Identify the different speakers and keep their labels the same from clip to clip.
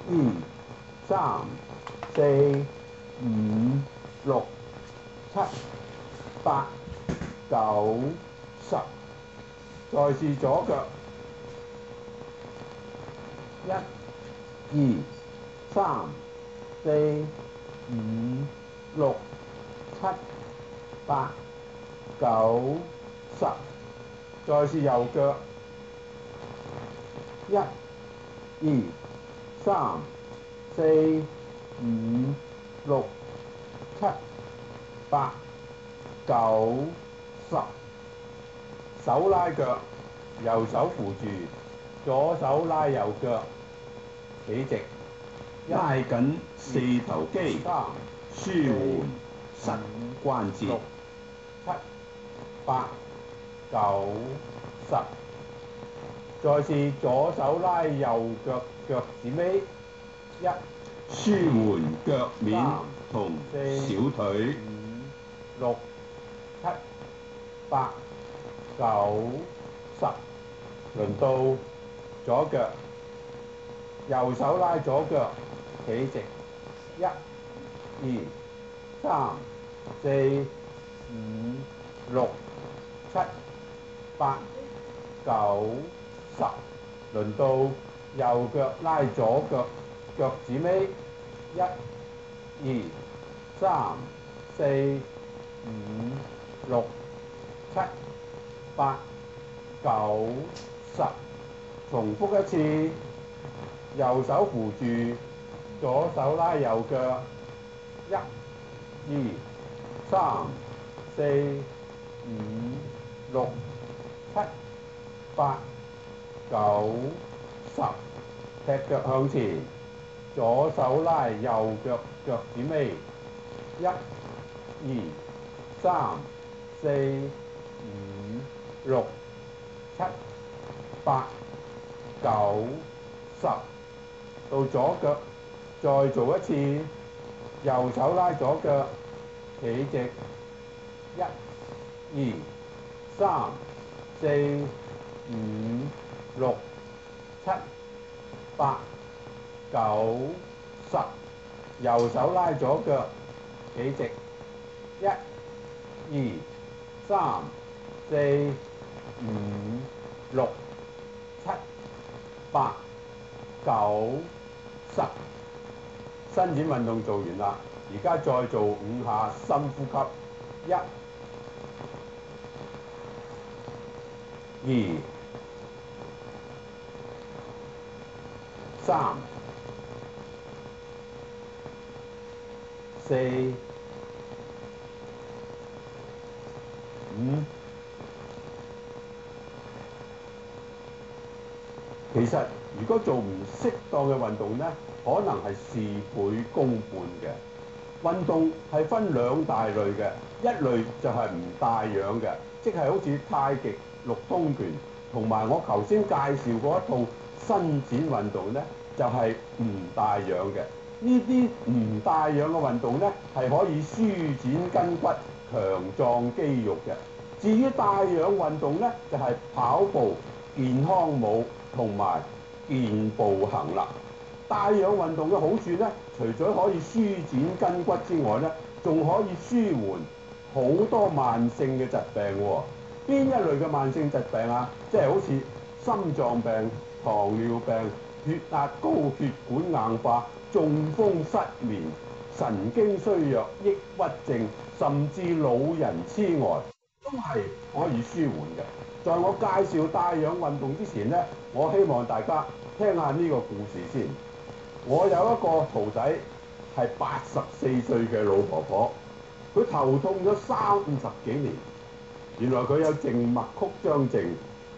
Speaker 1: 二、三、四、五、六、七、八、九、十。再試左腳。一、二、三、四、五、六、七、八、九、十。再試右腳。一、二、三、四、五、六、七、八、九、十。手拉腳，右手扶住，左手拉右腳，企直，
Speaker 2: 拉緊四頭肌，
Speaker 1: 三、
Speaker 2: 舒緩膝關節。
Speaker 1: 六、七、八、九、十。再試左手拉右腳，腳趾尾，一、
Speaker 2: 舒緩腳面同
Speaker 1: 四、
Speaker 2: 小腿。
Speaker 1: 五、六、七、八、九、十。輪到左腳，右手拉左腳，企直，一、二、三、四、五、六、七、八、九、十。輪到右腳拉左腳，腳趾尾，一、二、三、四、五、六、七、八、九、十。重複一次，右手扶住，左手拉右腳，一、二、三、四、五、六、七、八、九、十。踢腳向前，左手拉右腳，腳趾尾，一、二、三、四、五、六、七、八、九、十。到左腳，再做一次，右手拉左腳，企直，一、二、三、四、五、六、七、八、九、十。右手拉左腳，企直，一、二、三、四、五、六、七、八、九、十。伸展運動做完啦，而家再做5下深呼吸，一、二、三、四、五。其實如果做唔適當嘅運動呢，可能係事倍功半嘅。運動係分兩大類嘅，一類就係唔帶氧嘅，即係好似太極、六通拳，同埋我頭先介紹嗰一套伸展運動呢，就係唔帶氧嘅。呢啲唔帶氧嘅運動呢，係可以舒展筋骨、強壯肌肉嘅。至於帶氧運動呢，就係跑步、健康舞同埋健步行啦。帶氧運動嘅好處呢，除咗可以舒展筋骨之外呢，仲可以舒緩好多慢性嘅疾病喎。邊一類嘅慢性疾病啊？即係好似心臟病、糖尿病、血壓高、血管硬化、中風、失眠、神經衰弱、抑鬱症，甚至老人痴呆，都係可以舒緩嘅。在我介紹帶氧運動之前呢，我希望大家聽下呢個故事先。我有一個徒弟係84歲嘅老婆婆，佢頭痛咗30幾年，原來佢有靜脈曲張症，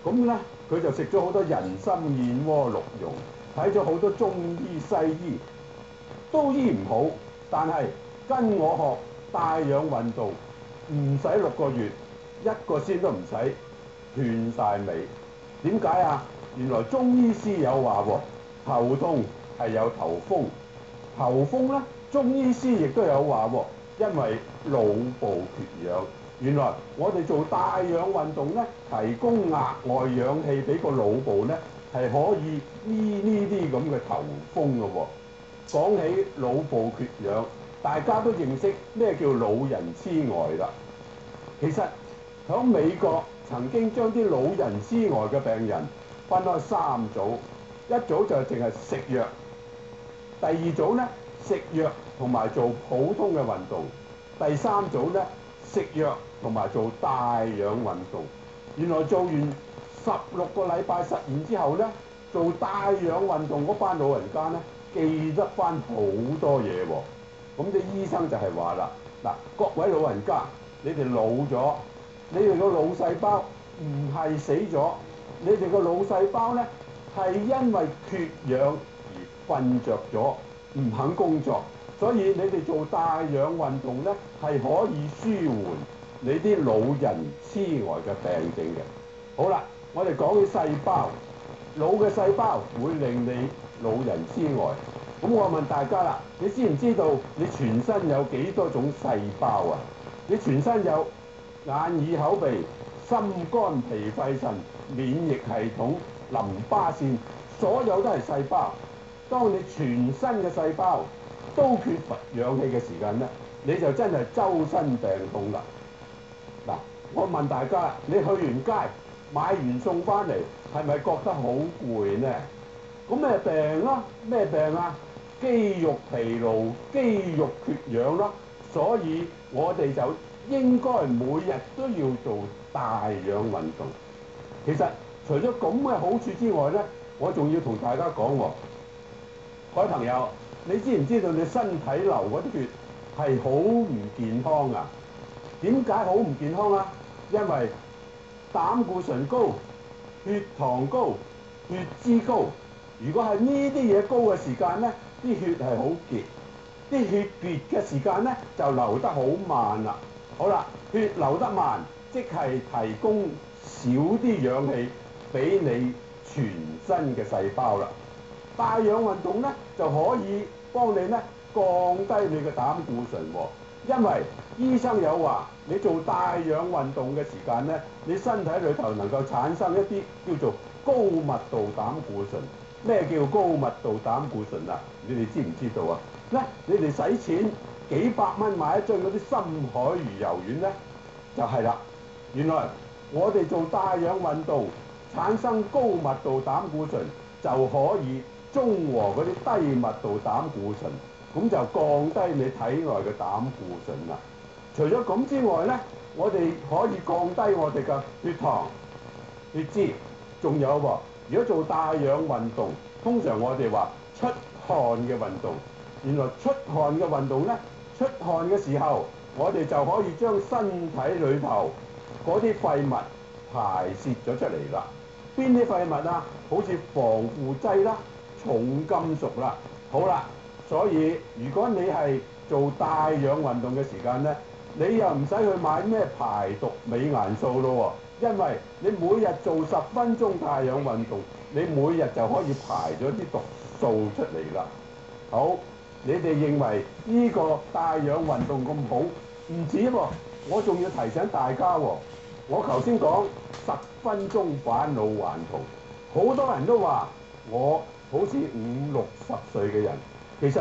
Speaker 1: 咁咧佢就食咗好多人參燕窩鹿茸，睇咗好多中醫西醫，都醫唔好。但係跟我學帶氧運動，唔使6個月，1個先都唔使，斷晒尾。點解啊？原來中醫師有話喎，頭痛係有頭風，頭風咧，中醫師亦都有話喎，因為腦部缺氧。原來我哋做帶氧運動咧，提供額外氧氣俾個腦部咧，係可以醫呢啲咁嘅頭風嘅喎。講起腦部缺氧，大家都認識咩叫老人痴呆啦。其實喺美國曾經將啲老人痴呆嘅病人分開3組，一組就淨係食藥，第二組呢，食藥同埋做普通嘅運動，第三組呢，食藥同埋做帶氧運動。原來做完16個禮拜實驗之後呢，做帶氧運動嗰班老人家呢，記得翻好多嘢喎。咁啲醫生就係話啦，嗱，各位老人家，你哋老咗，你哋個腦細胞唔係死咗，你哋個腦細胞呢，係因為缺氧而瞓着咗，唔肯工作，所以你哋做帶氧運動呢，係可以舒緩你啲老人痴呆嘅病症嘅。好啦，我哋講起細胞，腦嘅細胞會令你老人痴呆。咁我問大家啦，你知唔知道你全身有幾多種細胞啊？你全身有眼耳口鼻、心肝脾肺腎、免疫系統、淋巴腺，所有都係細胞。當你全身嘅細胞都缺乏氧氣嘅時間咧，你就真係周身病痛啦。嗱，我問大家，你去完街買完餸翻嚟，係咪覺得好攰呢？咁咩病啊？咩病啊？肌肉疲勞、肌肉缺氧啦。所以我哋就應該每日都要做帶氧運動。其實除咗咁嘅好處之外咧，我仲要同大家講喎，各位朋友，你知唔知道你身體流嗰啲血係好唔健康啊？點解好唔健康啊？因為膽固醇高、血糖高、血脂高。如果係呢啲嘢高嘅時間咧，啲血係好結，啲血結嘅時間咧就流得好慢啦。好啦，血流得慢，即係提供少啲氧氣俾你全身嘅細胞啦。帶氧運動咧就可以幫你咧降低你嘅膽固醇喎。因為醫生有話，你做帶氧運動嘅時間咧，你身體裏頭能夠產生一啲叫做高密度膽固醇。咩叫高密度膽固醇啊？你哋知唔知道啊？咧，你哋使錢幾百蚊買一樽嗰啲深海魚油丸咧，就係啦。原來我哋做帶氧運動產生高密度膽固醇，就可以中和嗰啲低密度膽固醇，咁就降低你體內嘅膽固醇啦。除咗咁之外咧，我哋可以降低我哋嘅血糖、血脂，仲有喎。如果做帶氧運動，通常我哋話出汗嘅運動。原來出汗嘅運動咧，出汗嘅時候，我哋就可以將身體裏頭嗰啲廢物排泄咗出嚟啦。邊啲廢物啊？好似防腐劑啦、重金屬啦。好啦，所以如果你係做帶氧運動嘅時間咧，你又唔使去買咩排毒美顏素咯喎。因為你每日做10分鐘帶氧運動，你每日就可以排咗啲毒素出嚟啦。好，你哋認為呢個帶氧運動咁好？唔止喎，我仲要提醒大家喎。我頭先講10分鐘返老還童，好多人都話我好似50、60歲嘅人，其實